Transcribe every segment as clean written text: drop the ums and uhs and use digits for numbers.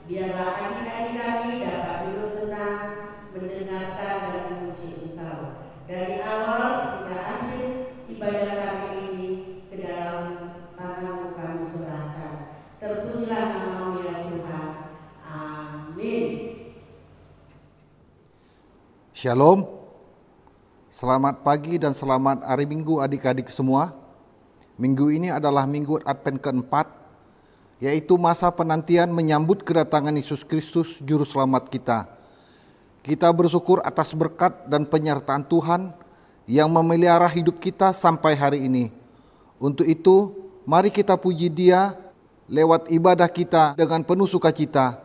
Biarlah adik-adik kami dapat duduk tenang, mendengarkan dan memuji Engkau. Dari awal hingga akhir ibadah kami ini ke dalam tangan-Mu kami serahkan. Terpujilah nama-Mu ya Tuhan. Amin. Shalom. Selamat pagi dan selamat hari Minggu adik-adik semua. Minggu ini adalah Minggu Advent keempat, yaitu masa penantian menyambut kedatangan Yesus Kristus Juru Selamat kita. Kita bersyukur atas berkat dan penyertaan Tuhan yang memelihara hidup kita sampai hari ini. Untuk itu, mari kita puji Dia lewat ibadah kita dengan penuh sukacita.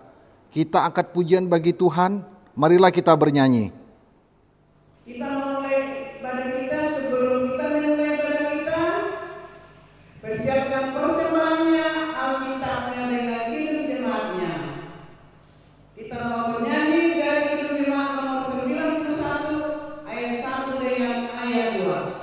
Kita angkat pujian bagi Tuhan, marilah kita bernyanyi. Kita mulai ibadah kita. Sebelum kita memulai ibadah kita, persiapkan persembahannya, Alkitabnya dengan Kidung Jemaatnya. Kita mau bernyanyi dari Kidung Jemaat nomor 91 ayat 1 dengan ayat 2.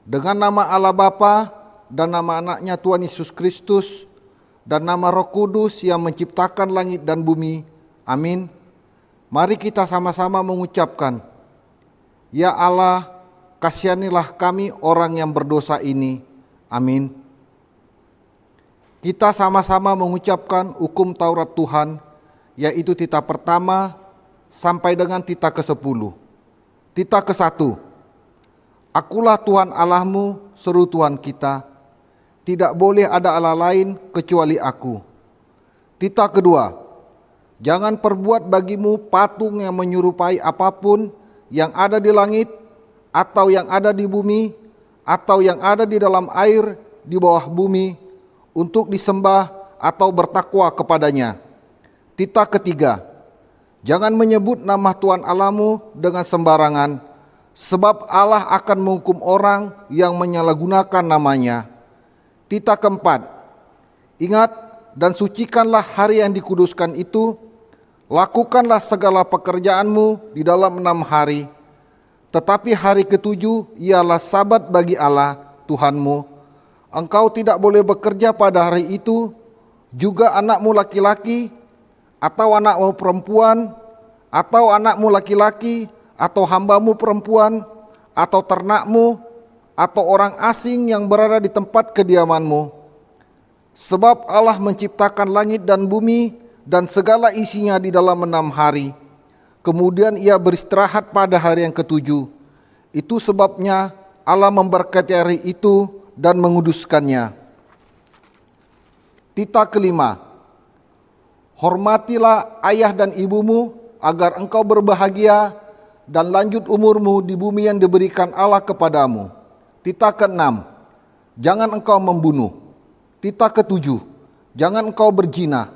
Dengan nama Allah Bapa dan nama anaknya Tuhan Yesus Kristus dan nama Roh Kudus yang menciptakan langit dan bumi. Amin. Mari kita sama-sama mengucapkan, Ya Allah, kasihanilah kami orang yang berdosa ini. Amin. Kita sama-sama mengucapkan hukum Taurat Tuhan, yaitu titah pertama sampai dengan titah ke-10. Titah ke-1. Akulah Tuhan Allahmu, seru Tuhan kita. Tidak boleh ada Allah lain kecuali aku. Titah kedua. Jangan perbuat bagimu patung yang menyerupai apapun yang ada di langit, atau yang ada di bumi, atau yang ada di dalam air di bawah bumi, untuk disembah atau bertakwa kepadanya. Titah ketiga. Jangan menyebut nama Tuhan Allahmu dengan sembarangan, sebab Allah akan menghukum orang yang menyalahgunakan namanya. Titah keempat, ingat dan sucikanlah hari yang dikuduskan itu, lakukanlah segala pekerjaanmu di dalam 6 hari. Tetapi hari ke-7 ialah sabat bagi Allah Tuhanmu. engkau tidak boleh bekerja pada hari itu, juga anakmu laki-laki, atau anakmu perempuan, atau anakmu laki-laki, atau hambamu perempuan, atau ternakmu, atau orang asing yang berada di tempat kediamanmu. Sebab Allah menciptakan langit dan bumi dan segala isinya di dalam 6 hari. Kemudian ia beristirahat pada hari yang ke-7. Itu sebabnya Allah memberkati hari itu dan menguduskannya. Tita kelima, hormatilah ayah dan ibumu agar engkau berbahagia dan lanjut umurmu di bumi yang diberikan Allah kepadamu. Tita keenam, jangan engkau membunuh. Tita ketujuh, jangan engkau berzina.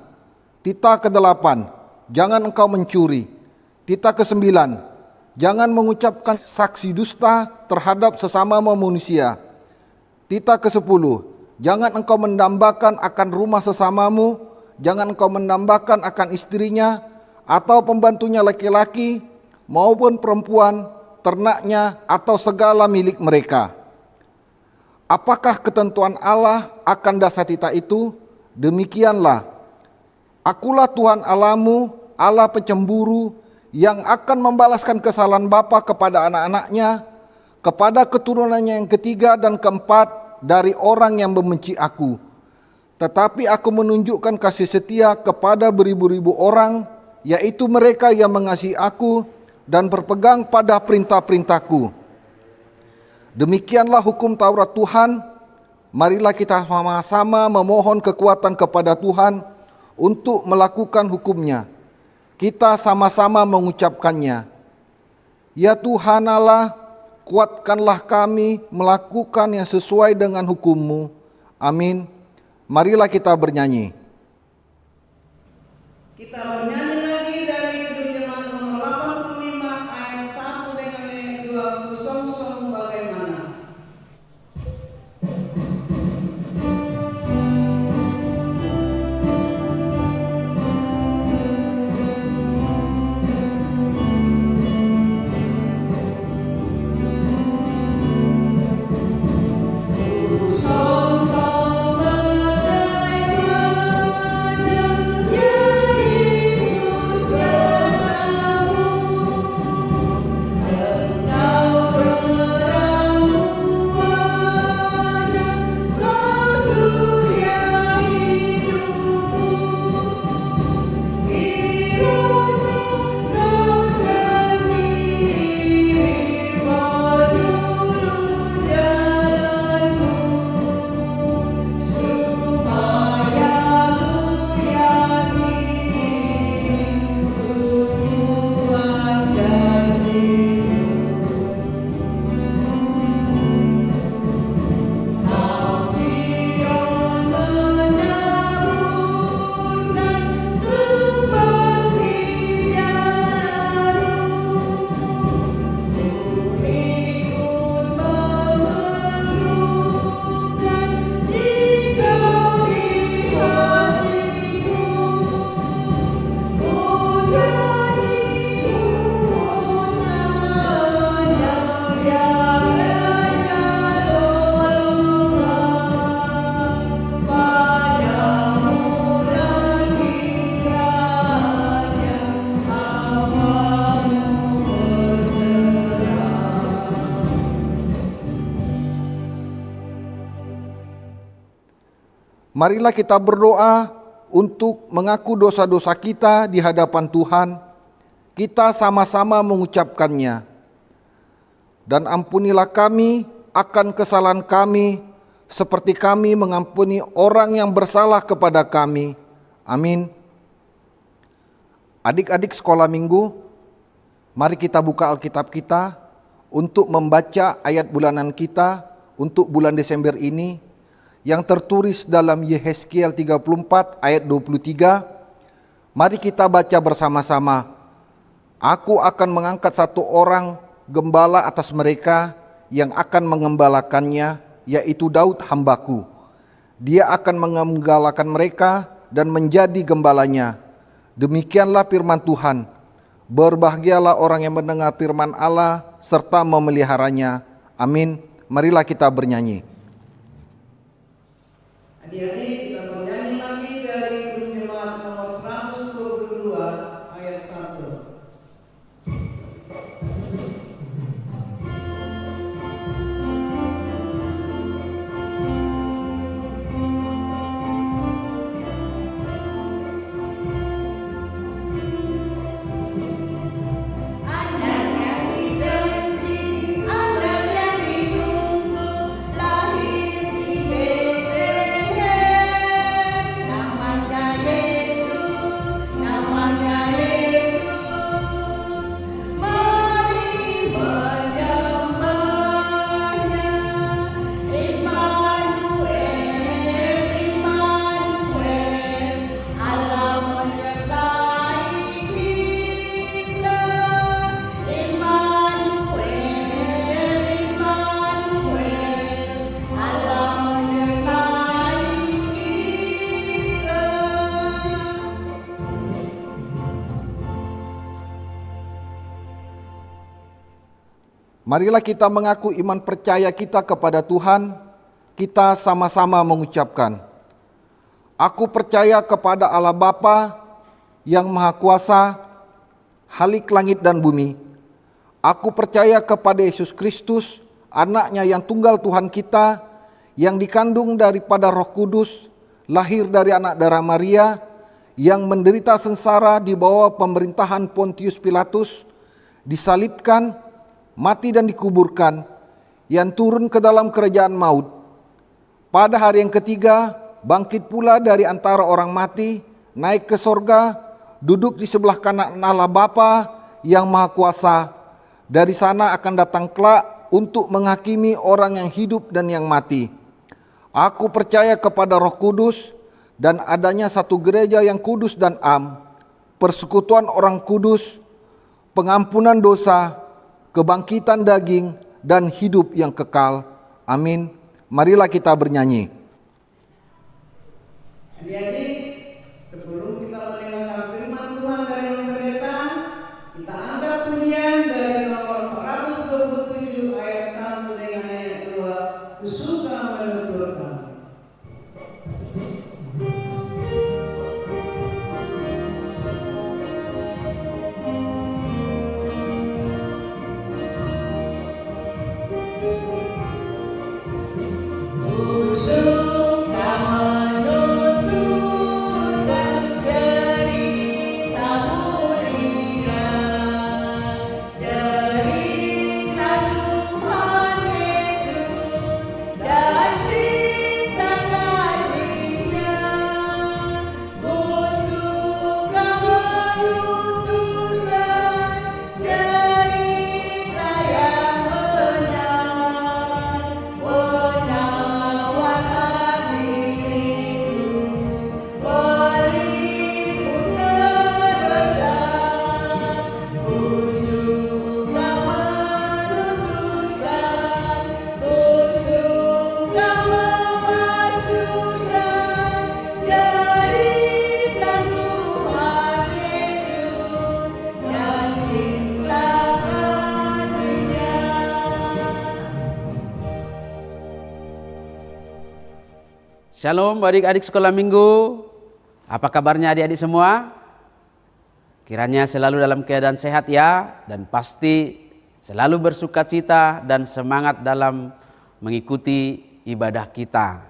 Tita kedelapan, jangan engkau mencuri. Tita kesembilan, jangan mengucapkan saksi dusta terhadap sesama manusia. Tita ke-10, jangan engkau mendambakan akan rumah sesamamu, jangan engkau mendambakan akan istrinya, atau pembantunya laki-laki, maupun perempuan, ternaknya, atau segala milik mereka. Apakah ketentuan Allah akan dasar tita itu? Demikianlah, akulah Tuhan Allahmu, Allah pencemburu, yang akan membalaskan kesalahan bapa kepada anak-anaknya, kepada keturunannya yang ketiga dan keempat, dari orang yang membenci aku. Tetapi aku menunjukkan kasih setia kepada beribu-ribu orang, yaitu mereka yang mengasihi aku dan berpegang pada perintah-perintahku. Demikianlah hukum Taurat Tuhan. Marilah kita sama-sama memohon kekuatan kepada Tuhan untuk melakukan hukumnya. Kita sama-sama mengucapkannya. Ya Tuhan Allah, kuatkanlah kami melakukan yang sesuai dengan hukum-Mu. Amin. Marilah kita bernyanyi. Kita bernyanyi lagi dari Kidung Jemaat nomor 85 ayat 1 dengan ayat 2 song-song bagaimana. Marilah kita berdoa untuk mengaku dosa-dosa kita di hadapan Tuhan. Kita sama-sama mengucapkannya. Dan ampunilah kami akan kesalahan kami, seperti kami mengampuni orang yang bersalah kepada kami. Amin. Adik-adik sekolah minggu, mari kita buka Alkitab kita untuk membaca ayat bulanan kita untuk bulan Desember ini, yang tertulis dalam Yehezkiel 34 ayat 23. Mari kita baca bersama-sama. Aku akan mengangkat satu orang gembala atas mereka yang akan mengembalakannya, yaitu Daud hambaku. Dia akan menggembalakan mereka dan menjadi gembalanya. Demikianlah firman Tuhan. Berbahagialah orang yang mendengar firman Allah serta memeliharanya. Amin. Marilah kita bernyanyi. Jadi kita bernyanyi lagi dari Gedung Jemaat nomor 122 ayat 1. Marilah kita mengaku iman percaya kita kepada Tuhan. Kita sama-sama mengucapkan, Aku percaya kepada Allah Bapa yang Maha Kuasa, Khalik langit dan bumi. Aku percaya kepada Yesus Kristus, anaknya yang tunggal Tuhan kita, yang dikandung daripada Roh Kudus, lahir dari anak darah Maria, yang menderita sengsara di bawah pemerintahan Pontius Pilatus, disalibkan, mati dan dikuburkan, yang turun ke dalam kerajaan maut. Pada hari yang ketiga, bangkit pula dari antara orang mati, naik ke sorga, duduk di sebelah kanan Allah Bapa yang Maha Kuasa. Dari sana akan datang kelak untuk menghakimi orang yang hidup dan yang mati. Aku percaya kepada Roh Kudus dan adanya satu gereja yang kudus dan am, persekutuan orang kudus, pengampunan dosa, kebangkitan daging, dan hidup yang kekal. Amin. Marilah kita bernyanyi. Adik-adik, sebelum kita mendengarkan firman Tuhan dari pendeta, kita angkat pujian dari nomor 427 ayat 1 dengan ayat 2, Ku suka menuturkan. Shalom adik-adik sekolah minggu. Apa kabarnya adik-adik semua? Kiranya selalu dalam keadaan sehat ya, dan pasti selalu bersuka cita dan semangat dalam mengikuti ibadah kita.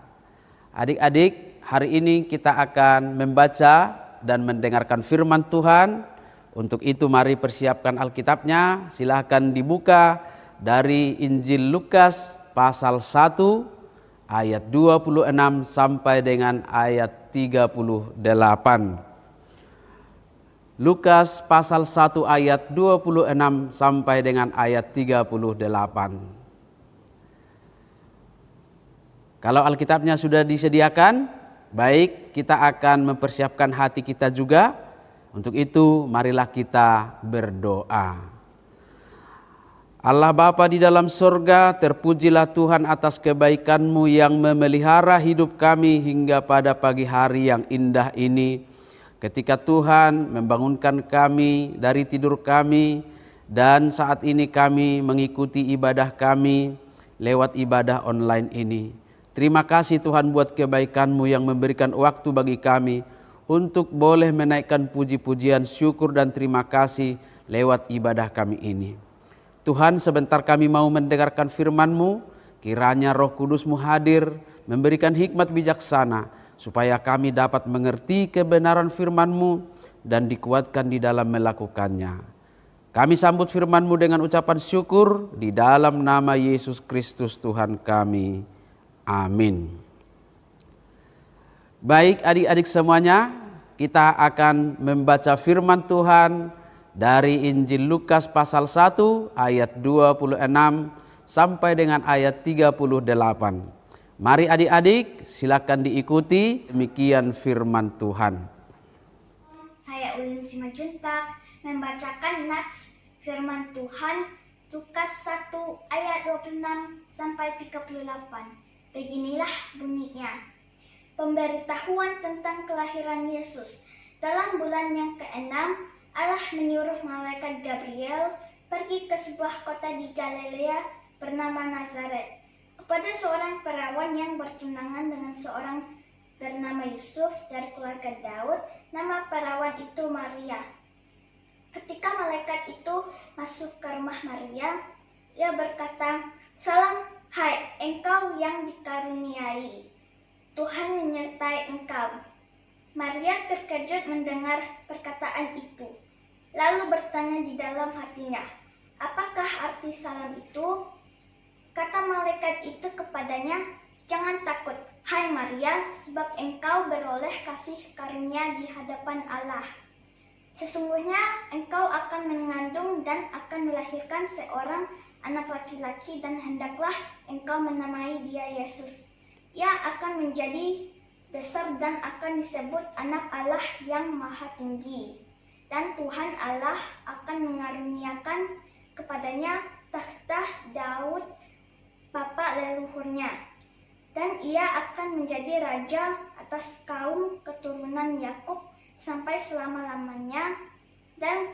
Adik-adik, hari ini kita akan membaca dan mendengarkan firman Tuhan. Untuk itu mari persiapkan Alkitabnya. Silahkan dibuka dari Injil Lukas pasal 1 ayat 26 sampai dengan ayat 38. Lukas pasal 1 ayat 26 sampai dengan ayat 38. Kalau Alkitabnya sudah disediakan, baik, kita akan mempersiapkan hati kita juga. Untuk itu marilah kita berdoa. Allah Bapa di dalam surga, terpujilah Tuhan atas kebaikan-Mu yang memelihara hidup kami hingga pada pagi hari yang indah ini. Ketika Tuhan membangunkan kami dari tidur kami, dan saat ini kami mengikuti ibadah kami lewat ibadah online ini. Terima kasih Tuhan buat kebaikan-Mu yang memberikan waktu bagi kami untuk boleh menaikkan puji-pujian, syukur dan terima kasih lewat ibadah kami ini. Tuhan, sebentar kami mau mendengarkan firman-Mu, kiranya Roh Kudus-Mu hadir, memberikan hikmat bijaksana, supaya kami dapat mengerti kebenaran firman-Mu dan dikuatkan di dalam melakukannya. Kami sambut firman-Mu dengan ucapan syukur di dalam nama Yesus Kristus Tuhan kami. Amin. Baik adik-adik semuanya, kita akan membaca firman Tuhan dari Injil Lukas pasal 1 ayat 26 sampai dengan ayat 38. Mari adik-adik silakan diikuti, demikian firman Tuhan. Saya Ulin Simajuntak membacakan nats firman Tuhan Lukas 1 ayat 26 sampai 38. Beginilah bunyinya. Pemberitahuan tentang kelahiran Yesus. Dalam bulan yang ke-6, Allah menyuruh malaikat Gabriel pergi ke sebuah kota di Galilea bernama Nazaret, kepada seorang perawan yang bertunangan dengan seorang bernama Yusuf dari keluarga Daud. Nama perawan itu Maria. Ketika malaikat itu masuk ke rumah Maria, ia berkata, "Salam, hai engkau yang dikaruniai, Tuhan menyertai engkau." Maria terkejut mendengar perkataan itu, lalu bertanya di dalam hatinya, "Apakah arti salam itu?" Kata malaikat itu kepadanya, "Jangan takut, hai Maria, sebab engkau beroleh kasih karunia di hadapan Allah. Sesungguhnya engkau akan mengandung dan akan melahirkan seorang anak laki-laki dan hendaklah engkau menamai dia Yesus. Ia akan menjadi besar dan akan disebut anak Allah yang Maha Tinggi. Dan Tuhan Allah akan mengaruniakan kepadanya takhta Daud, bapa leluhurnya. Dan ia akan menjadi raja atas kaum keturunan Yakub sampai selama-lamanya, dan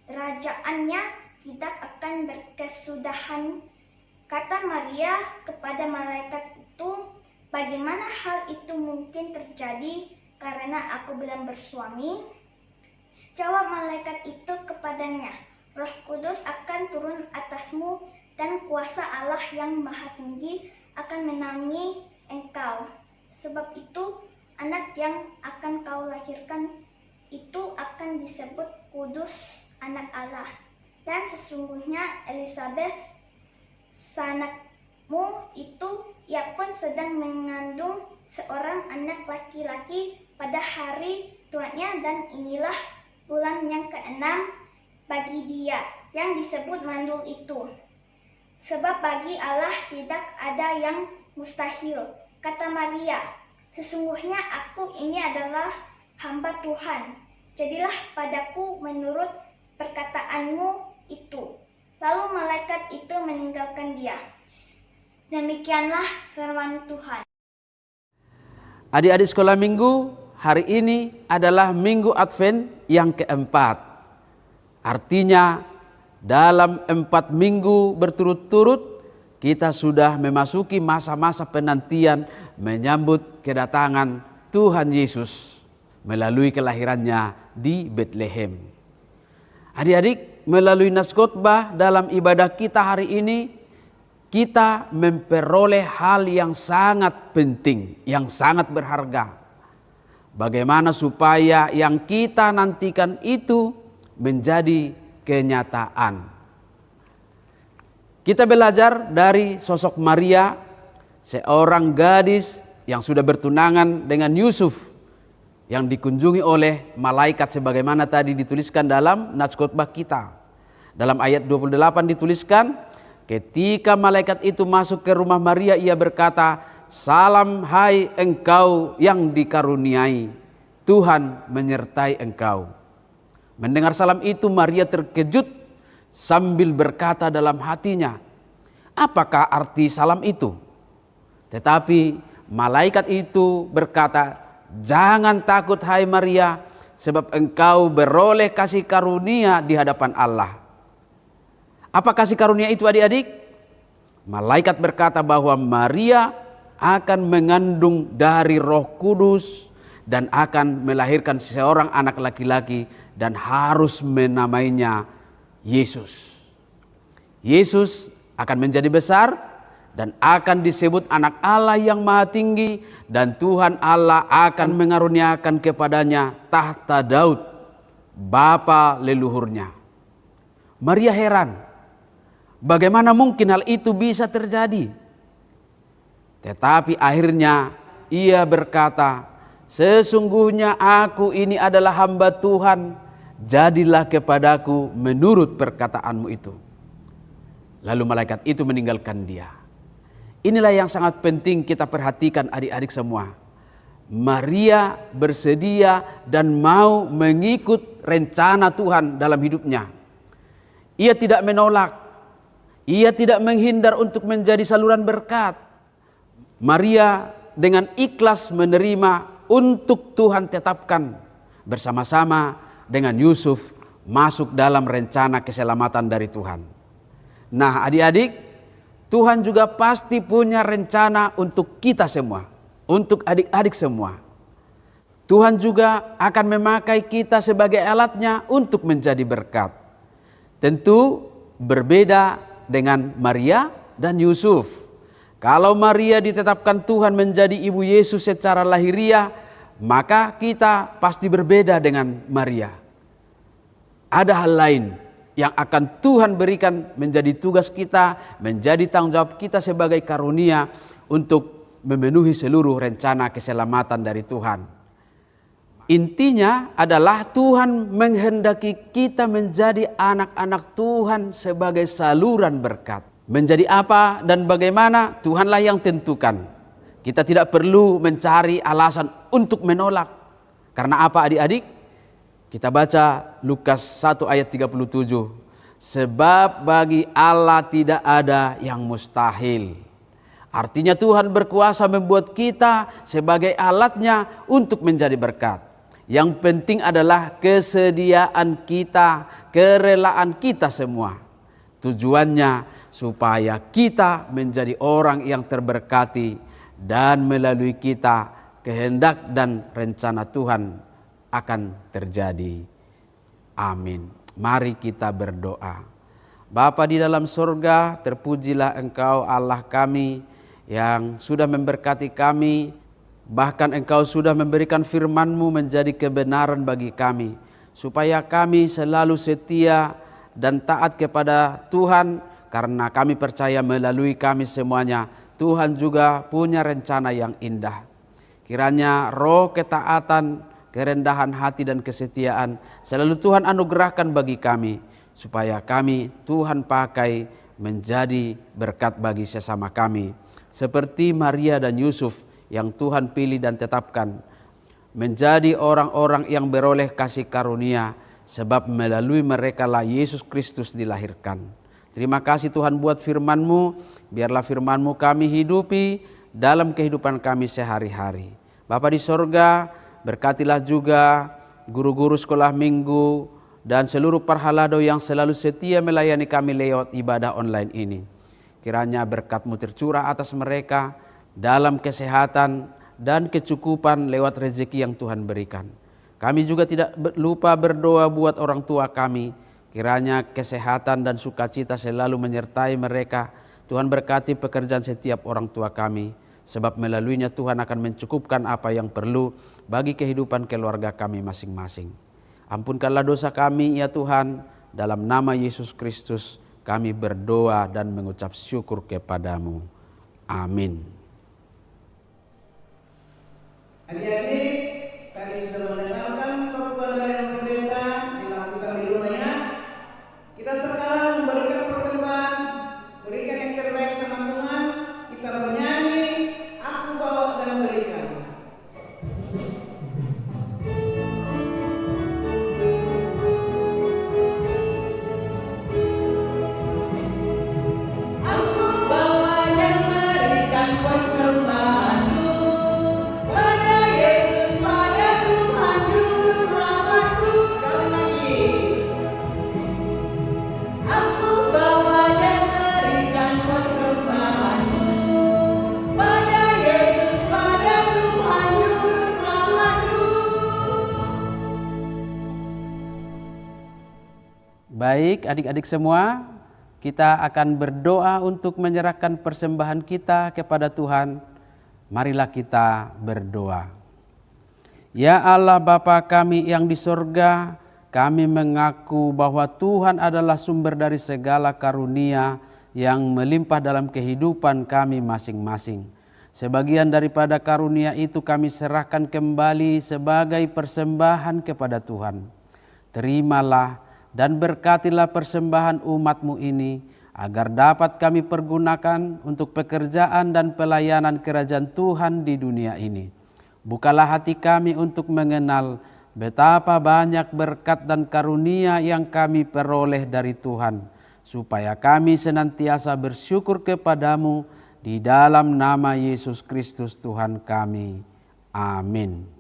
kerajaannya tidak akan berkesudahan." Kata Maria kepada malaikat itu, "Bagaimana hal itu mungkin terjadi karena aku belum bersuami?" Jawab malaikat itu kepadanya, "Roh Kudus akan turun atasmu dan kuasa Allah yang Maha Tinggi akan menaungi engkau. Sebab itu anak yang akan kau lahirkan itu akan disebut kudus, anak Allah. Dan sesungguhnya Elisabet, sanakmu itu, ia pun sedang mengandung seorang anak laki-laki pada hari tuanya, dan inilah bulan yang ke-6 bagi dia yang disebut mandul itu. Sebab bagi Allah tidak ada yang mustahil." Kata Maria, "Sesungguhnya aku ini adalah hamba Tuhan. Jadilah padaku menurut perkataanmu itu." Lalu malaikat itu meninggalkan dia. Demikianlah firman Tuhan. Adik-adik sekolah minggu, hari ini adalah Minggu Advent yang keempat. Artinya dalam 4 minggu berturut-turut kita sudah memasuki masa-masa penantian menyambut kedatangan Tuhan Yesus melalui kelahirannya di Bethlehem. Adik-adik, melalui nas khotbah dalam ibadah kita hari ini, kita memperoleh hal yang sangat penting, yang sangat berharga. Bagaimana supaya yang kita nantikan itu menjadi kenyataan. Kita belajar dari sosok Maria, seorang gadis yang sudah bertunangan dengan Yusuf, yang dikunjungi oleh malaikat sebagaimana tadi dituliskan dalam nas khotbah kita. Dalam ayat 28 dituliskan, ketika malaikat itu masuk ke rumah Maria, ia berkata, "Salam hai engkau yang dikaruniai, Tuhan menyertai engkau." Mendengar salam itu, Maria terkejut sambil berkata dalam hatinya, "Apakah arti salam itu?" Tetapi malaikat itu berkata, "Jangan takut hai Maria, sebab engkau beroleh kasih karunia di hadapan Allah." Apa kasih karunia itu adik-adik? Malaikat berkata bahwa Maria akan mengandung dari Roh Kudus dan akan melahirkan seorang anak laki-laki dan harus menamainya Yesus. Yesus akan menjadi besar dan akan disebut anak Allah yang maha tinggi, dan Tuhan Allah akan mengaruniakan kepadanya tahta Daud, bapa leluhurnya. Maria heran, bagaimana mungkin hal itu bisa terjadi? Tetapi akhirnya ia berkata, sesungguhnya aku ini adalah hamba Tuhan, jadilah kepadaku menurut perkataanmu itu. Lalu malaikat itu meninggalkan dia. Inilah yang sangat penting kita perhatikan adik-adik semua. Maria bersedia dan mau mengikut rencana Tuhan dalam hidupnya. Ia tidak menolak, ia tidak menghindar untuk menjadi saluran berkat. Maria dengan ikhlas menerima untuk Tuhan tetapkan bersama-sama dengan Yusuf masuk dalam rencana keselamatan dari Tuhan. Nah, adik-adik, Tuhan juga pasti punya rencana untuk kita semua, untuk adik-adik semua. Tuhan juga akan memakai kita sebagai alatnya untuk menjadi berkat. Tentu berbeda dengan Maria dan Yusuf. Kalau Maria ditetapkan Tuhan menjadi ibu Yesus secara lahiriah, maka kita pasti berbeda dengan Maria. Ada hal lain yang akan Tuhan berikan menjadi tugas kita, menjadi tanggung jawab kita sebagai karunia untuk memenuhi seluruh rencana keselamatan dari Tuhan. Intinya adalah Tuhan menghendaki kita menjadi anak-anak Tuhan sebagai saluran berkat. Menjadi apa dan bagaimana Tuhanlah yang tentukan. Kita tidak perlu mencari alasan untuk menolak. Karena apa adik-adik? Kita baca Lukas 1 ayat 37. Sebab bagi Allah tidak ada yang mustahil. Artinya Tuhan berkuasa membuat kita sebagai alatnya untuk menjadi berkat. Yang penting adalah kesediaan kita, kerelaan kita semua. Tujuannya supaya kita menjadi orang yang terberkati dan melalui kita kehendak dan rencana Tuhan akan terjadi. Amin. Mari kita berdoa. Bapa di dalam surga, terpujilah Engkau Allah kami yang sudah memberkati kami. Bahkan Engkau sudah memberikan firman-Mu menjadi kebenaran bagi kami. Supaya kami selalu setia dan taat kepada Tuhan. Karena kami percaya melalui kami semuanya Tuhan juga punya rencana yang indah. Kiranya roh ketaatan, kerendahan hati dan kesetiaan selalu Tuhan anugerahkan bagi kami, supaya kami Tuhan pakai menjadi berkat bagi sesama kami, seperti Maria dan Yusuf yang Tuhan pilih dan tetapkan menjadi orang-orang yang beroleh kasih karunia, sebab melalui merekalah Yesus Kristus dilahirkan. Terima kasih Tuhan buat firman-Mu, biarlah firman-Mu kami hidupi dalam kehidupan kami sehari-hari. Bapa di sorga, berkatilah juga guru-guru sekolah minggu dan seluruh parhalado yang selalu setia melayani kami lewat ibadah online ini. Kiranya berkat-Mu tercurah atas mereka dalam kesehatan dan kecukupan lewat rezeki yang Tuhan berikan. Kami juga tidak lupa berdoa buat orang tua kami. Kiranya kesehatan dan sukacita selalu menyertai mereka. Tuhan berkati pekerjaan setiap orang tua kami. Sebab melaluinya Tuhan akan mencukupkan apa yang perlu bagi kehidupan keluarga kami masing-masing. Ampunkanlah dosa kami ya Tuhan. Dalam nama Yesus Kristus kami berdoa dan mengucap syukur kepadamu. Amin. Adik-adik, kami sudah mendengarkan khotbah dari pendeta dilakukan di rumahnya. Kita sekarang memberikan persembahan, berikan yang terbaik sama Tuhan. Kita bernyanyi, aku bawa dan berikan. Aku bawa dan berikan persembahanku pada Yesus. Baik adik-adik semua, kita akan berdoa untuk menyerahkan persembahan kita kepada Tuhan. Marilah kita berdoa. Ya Allah Bapa kami yang di sorga, kami mengaku bahwa Tuhan adalah sumber dari segala karunia yang melimpah dalam kehidupan kami masing-masing. Sebagian daripada karunia itu kami serahkan kembali sebagai persembahan kepada Tuhan. Terimalah dan berkatilah persembahan umat-Mu ini, agar dapat kami pergunakan untuk pekerjaan dan pelayanan kerajaan Tuhan di dunia ini. Bukalah hati kami untuk mengenal betapa banyak berkat dan karunia yang kami peroleh dari Tuhan, supaya kami senantiasa bersyukur kepadamu di dalam nama Yesus Kristus Tuhan kami. Amin.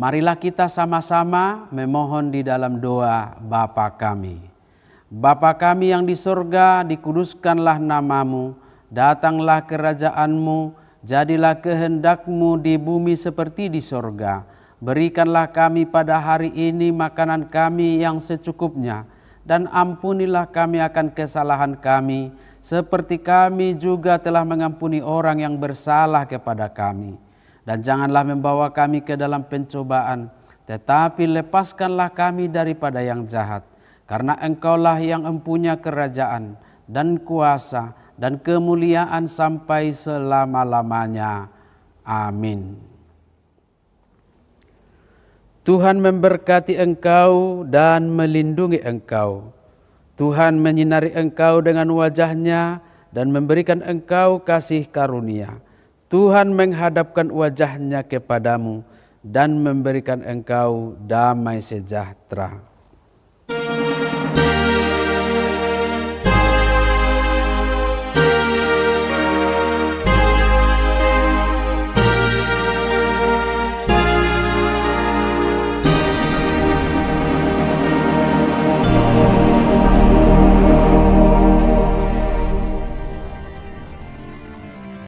Marilah kita sama-sama memohon di dalam doa Bapa kami. Bapa kami yang di sorga, dikuduskanlah namamu, datanglah kerajaanmu, jadilah kehendak-Mu di bumi seperti di sorga. Berikanlah kami pada hari ini makanan kami yang secukupnya, dan ampunilah kami akan kesalahan kami, seperti kami juga telah mengampuni orang yang bersalah kepada kami. Dan janganlah membawa kami ke dalam pencobaan, tetapi lepaskanlah kami daripada yang jahat. Karena Engkaulah yang empunya kerajaan dan kuasa dan kemuliaan sampai selama-lamanya. Amin. Tuhan memberkati engkau dan melindungi engkau. Tuhan menyinari engkau dengan wajah-Nya dan memberikan engkau kasih karunia. Tuhan menghadapkan wajah-Nya kepadamu dan memberikan engkau damai sejahtera.